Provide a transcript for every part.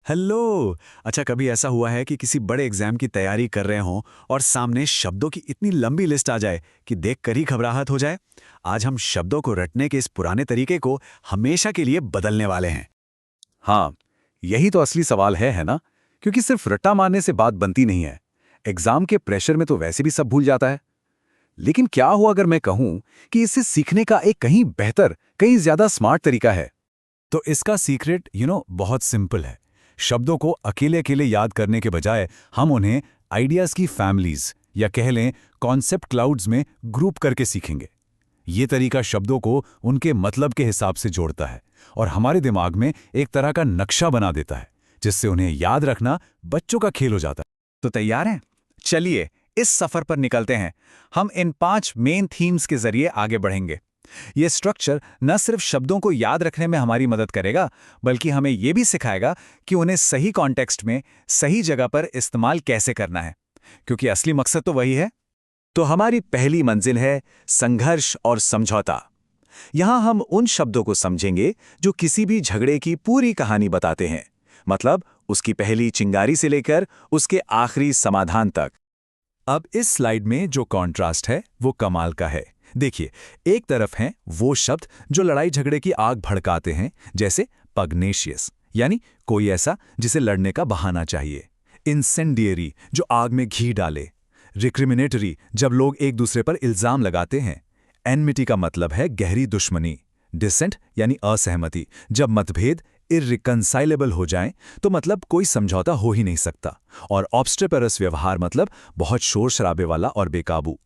Hello. अच्छा, कभी ऐसा हुआ है कि किसी बड़े एग्जाम की तैयारी कर रहे हों और सामने शब्दों की इतनी लंबी लिस्ट आ जाए कि देखकर ही घबराहट हो जाए? आज हम शब्दों को रटने के इस पुराने तरीके को हमेशा के लिए बदलने वाले हैं। हाँ, यही तो असली सवाल है ना? क्योंकि सिर्फ रट्टा मारने से बात बनती नहीं है। एग्जाम के प्रेशर में तो वैसे भी सब भूल जाता है। लेकिन क्या हो अगर मैं कहूं कि इसे सीखने का एक कहीं बेहतर, कहीं ज्यादा स्मार्ट तरीका है? तो इसका सीक्रेट बहुत सिंपल है। शब्दों को अकेले अकेले याद करने के बजाय हम उन्हें आइडियाज की फैमिलीज या कह लें कॉन्सेप्ट क्लाउड्स में ग्रुप करके सीखेंगे। ये तरीका शब्दों को उनके मतलब के हिसाब से जोड़ता है और हमारे दिमाग में एक तरह का नक्शा बना देता है, जिससे उन्हें याद रखना बच्चों का खेल हो जाता है। तो तैयार हैं? चलिए इस सफर पर निकलते हैं। हम इन 5 मेन थीम्स के जरिए आगे बढ़ेंगे। ये स्ट्रक्चर न सिर्फ शब्दों को याद रखने में हमारी मदद करेगा, बल्कि हमें यह भी सिखाएगा कि उन्हें सही कॉन्टेक्स्ट में, सही जगह पर इस्तेमाल कैसे करना है, क्योंकि असली मकसद तो वही है। तो हमारी पहली मंजिल है संघर्ष और समझौता। यहां हम उन शब्दों को समझेंगे जो किसी भी झगड़े की पूरी कहानी बताते हैं, मतलब उसकी पहली चिंगारी से लेकर उसके आखिरी समाधान तक। अब इस स्लाइड में जो कॉन्ट्रास्ट है वो कमाल का है। देखिए, एक तरफ हैं वो शब्द जो लड़ाई झगड़े की आग भड़काते हैं, जैसे पग्नेशियस यानी कोई ऐसा जिसे लड़ने का बहाना चाहिए, इंसेंडियरी जो आग में घी डाले, रिक्रिमिनेटरी जब लोग एक दूसरे पर इल्जाम लगाते हैं, एनमिटी का मतलब है गहरी दुश्मनी, डिसेंट यानी असहमति जब मतभेद इररिकंसाइलेबल हो जाएं तो मतलब कोई समझौता हो ही नहीं सकता, और ऑब्स्ट्रेपरस व्यवहार मतलब बहुत शोर शराबे वाला और बेकाबू।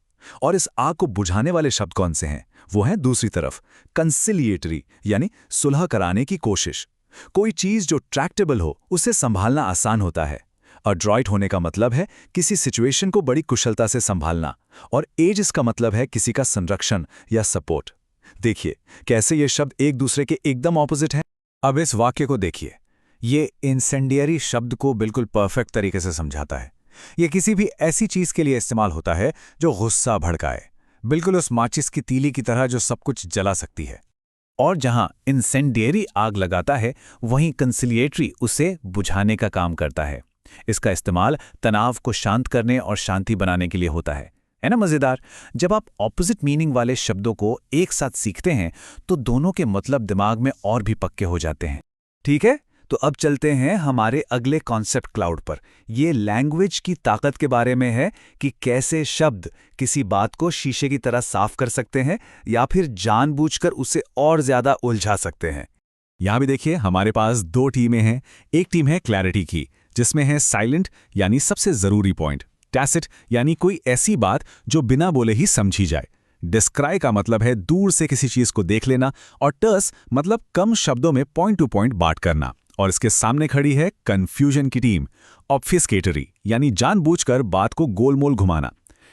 और इस आग को बुझाने वाले शब्द कौन से हैं? वो हैं दूसरी तरफ कंसिलिएटरी यानी सुलह कराने की कोशिश। कोई चीज जो ट्रैक्टेबल हो उसे संभालना आसान होता है। अड्रॉइट होने का मतलब है किसी सिचुएशन को बड़ी कुशलता से संभालना, और एज इसका मतलब है किसी का संरक्षण या सपोर्ट। देखिए कैसे ये शब्द एक दूसरे के एकदम ऑपोजिट हैं। अब इस वाक्य को देखिए, ये इंसेंडियरी शब्द को बिल्कुल परफेक्ट तरीके से समझाता है। ये किसी भी ऐसी चीज के लिए इस्तेमाल होता है जो गुस्सा भड़काए, बिल्कुल उस माचिस की तीली की तरह जो सब कुछ जला सकती है। और जहां इंसेंडियरी आग लगाता है, वहीं कंसिलिएटरी उसे बुझाने का काम करता है। इसका इस्तेमाल तनाव को शांत करने और शांति बनाने के लिए होता है ना मजेदार? जब आप ऑपोजिट मीनिंग वाले शब्दों को एक साथ सीखते हैं तो दोनों के मतलब दिमाग में और भी पक्के हो जाते हैं। ठीक है, तो अब चलते हैं हमारे अगले कॉन्सेप्ट क्लाउड पर। ये लैंग्वेज की ताकत के बारे में है कि कैसे शब्द किसी बात को शीशे की तरह साफ कर सकते हैं या फिर जानबूझकर उसे और ज्यादा उलझा सकते हैं। यहां भी देखिए, हमारे पास 2 टीमें हैं। एक टीम है क्लैरिटी की, जिसमें है साइलेंट यानी सबसे जरूरी पॉइंट, टैसिट यानी कोई ऐसी बात जो बिना बोले ही समझी जाए, डिस्क्राइब का मतलब है दूर से किसी चीज को देख लेना, और टर्स मतलब कम शब्दों में पॉइंट टू पॉइंट बात करना। और इसके सामने खड़ी है कंफ्यूजन की टीम, ऑब्फिस्केटरी यानी जानबूझकर बात को गोलमोल घुमाना,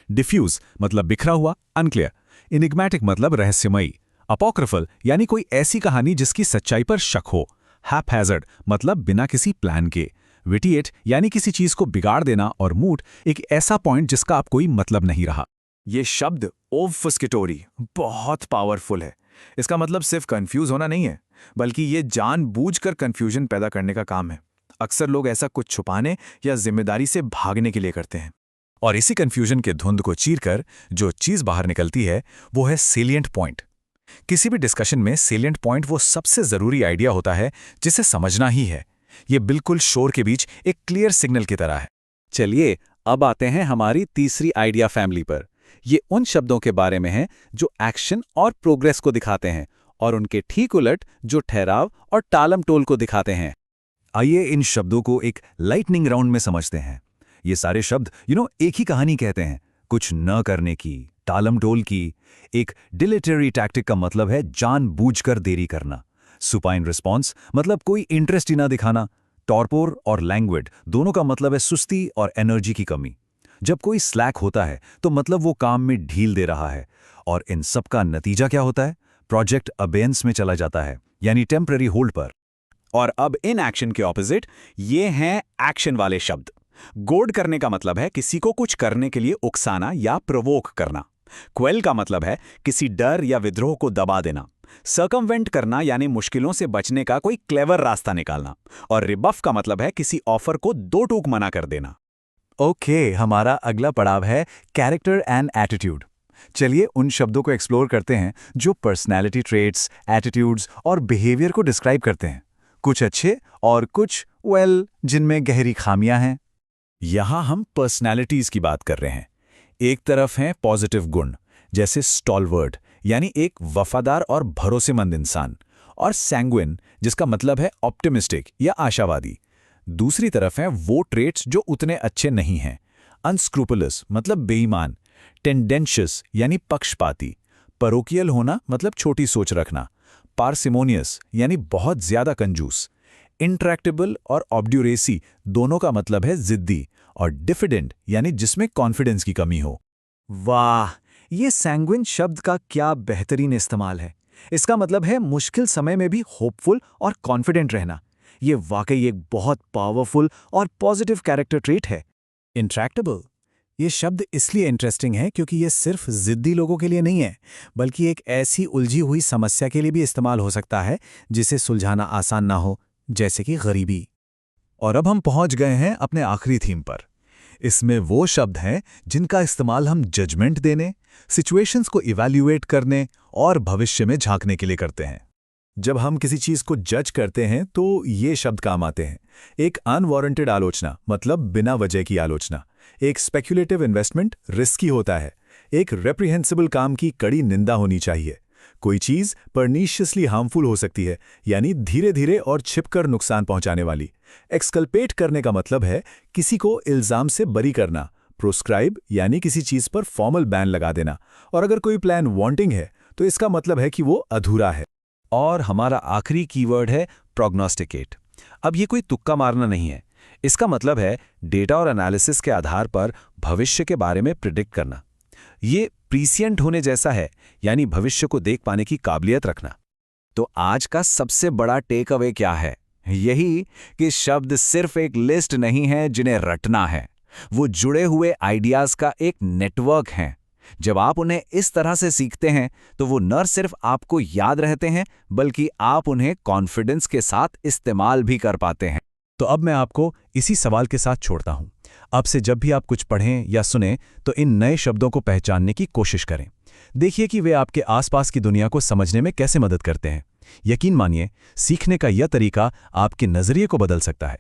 डिफ्यूज मतलब बिखरा हुआ, अनक्लियर, इनिग्मैटिक मतलब रहस्यमयी, अपॉक्रिफल यानी कोई ऐसी कहानी जिसकी सच्चाई पर शक हो, हैपहैज़र्ड मतलब बिना किसी प्लान के, विटिएट यानी किसी चीज को बिगाड़ देना, और मूट एक ऐसा पॉइंट जिसका आप कोई मतलब नहीं रहा। ये शब्द ऑब्फस्केटोरी बहुत पावरफुल है। इसका मतलब सिर्फ कंफ्यूज होना नहीं है, बल्कि ये जानबूझकर कंफ्यूजन पैदा करने का काम है। अक्सर लोग ऐसा कुछ छुपाने या जिम्मेदारी से भागने के लिए करते हैं। और इसी कंफ्यूजन के धुंध को चीरकर जो चीज बाहर निकलती है वो है सेलिएंट पॉइंट। किसी भी डिस्कशन में सेलिएंट पॉइंट वो सबसे जरूरी आइडिया होता है जिसे समझना ही है। ये बिल्कुल शोर के बीच एक क्लियर सिग्नल की तरह है। चलिए अब आते हैं हमारी तीसरी आइडिया फैमिली पर। ये उन शब्दों के बारे में है जो एक्शन और प्रोग्रेस को दिखाते हैं, और उनके ठीक उलट जो ठहराव और टालम टोल को दिखाते हैं। आइए इन शब्दों को एक लाइटनिंग राउंड में समझते हैं। ये सारे शब्द एक ही कहानी कहते हैं, कुछ न करने की, टालम टोल की। एक डिलेटरी टैक्टिक का मतलब है जानबूझकर देरी करना, सुपाइन रिस्पॉन्स मतलब कोई इंटरेस्ट ही ना दिखाना, टॉर्पोर और लैंग्वेड दोनों का मतलब है सुस्ती और एनर्जी की कमी। जब कोई स्लैक होता है तो मतलब वो काम में ढील दे रहा है, और इन सब का नतीजा क्या होता है? प्रोजेक्ट अबेयंस में चला जाता है, यानी टेम्पररी होल्ड पर। और अब इन एक्शन के ऑपोजिट ये हैं एक्शन वाले शब्द। गोड करने का मतलब है किसी को कुछ करने के लिए उकसाना या प्रोवोक करना। क्वेल का मतलब है किसी डर या विद्रोह को दबा देना। सर्कमवेंट करना यानी मुश्किलों से बचने का कोई क्लेवर रास्ता निकालना, और रिबफ का मतलब है किसी ऑफर को दो टूक मना कर देना। ओके, हमारा अगला पड़ाव है कैरेक्टर एंड एटीट्यूड। चलिए उन शब्दों को एक्सप्लोर करते हैं जो पर्सनैलिटी ट्रेट्स, एटीट्यूड्स और बिहेवियर को डिस्क्राइब करते हैं। कुछ अच्छे और कुछ जिनमें गहरी खामियां हैं। यहां हम पर्सनैलिटीज की बात कर रहे हैं। एक तरफ हैं पॉजिटिव गुण, जैसे स्टॉलवर्ड यानी एक वफादार और भरोसेमंद इंसान, और सैंग्विन जिसका मतलब है ऑप्टिमिस्टिक या आशावादी। दूसरी तरफ हैं वो ट्रेट्स जो उतने अच्छे नहीं हैं, अनस्क्रूपुलस मतलब बेईमान, टेंडेंशियस यानी पक्षपाती, परोकियल होना मतलब छोटी सोच रखना, पार्सिमोनियस यानी बहुत ज्यादा कंजूस, इंट्रैक्टेबल और ऑब्ड्यूरेसी दोनों का मतलब है जिद्दी, और डिफिडेंट यानी जिसमें कॉन्फिडेंस की कमी हो। वाह, ये सैंग्विन शब्द का क्या बेहतरीन इस्तेमाल है। इसका मतलब है मुश्किल समय में भी होपफुल और कॉन्फिडेंट रहना। ये वाकई एक बहुत पावरफुल और पॉजिटिव कैरेक्टर ट्रेट है। इंट्रैक्टेबल, ये शब्द इसलिए इंटरेस्टिंग है क्योंकि ये सिर्फ जिद्दी लोगों के लिए नहीं है, बल्कि एक ऐसी उलझी हुई समस्या के लिए भी इस्तेमाल हो सकता है जिसे सुलझाना आसान ना हो, जैसे कि गरीबी। और अब हम पहुंच गए हैं अपने आखिरी थीम पर। इसमें वो शब्द हैं जिनका इस्तेमाल हम जजमेंट देने, सिचुएशंस को इवैल्यूएट करने और भविष्य में झांकने के लिए करते हैं। जब हम किसी चीज को जज करते हैं तो ये शब्द काम आते हैं। एक अनवारंटेड आलोचना मतलब बिना वजह की आलोचना, एक स्पेक्युलेटिव इन्वेस्टमेंट रिस्की होता है, एक रेप्रिहेंसिबल काम की कड़ी निंदा होनी चाहिए, कोई चीज परनीशियसली हार्मफुल हो सकती है यानी धीरे धीरे और छिपकर नुकसान पहुंचाने वाली। एक्सकल्पेट करने का मतलब है किसी को इल्जाम से बरी करना, प्रोस्क्राइब यानी किसी चीज पर फॉर्मल बैन लगा देना, और अगर कोई प्लान वांटिंग है तो इसका मतलब है कि वो अधूरा है। और हमारा आखिरी कीवर्ड है प्रोग्नोस्टिकेट। अब ये कोई तुक्का मारना नहीं है, इसका मतलब है डेटा और एनालिसिस के आधार पर भविष्य के बारे में प्रिडिक्ट करना। ये प्रीसिएंट होने जैसा है, यानी भविष्य को देख पाने की काबिलियत रखना। तो आज का सबसे बड़ा टेक अवे क्या है? यही कि शब्द सिर्फ एक लिस्ट नहीं है जिन्हें रटना है, वो जुड़े हुए आइडियाज का एक नेटवर्क है। जब आप उन्हें इस तरह से सीखते हैं तो वो न सिर्फ आपको याद रहते हैं, बल्कि आप उन्हें कॉन्फिडेंस के साथ इस्तेमाल भी कर पाते हैं। तो अब मैं आपको इसी सवाल के साथ छोड़ता हूं। अब से जब भी आप कुछ पढ़ें या सुनें तो इन नए शब्दों को पहचानने की कोशिश करें। देखिए कि वे आपके आसपास की दुनिया को समझने में कैसे मदद करते हैं। यकीन मानिए, सीखने का यह तरीका आपके नजरिए को बदल सकता है।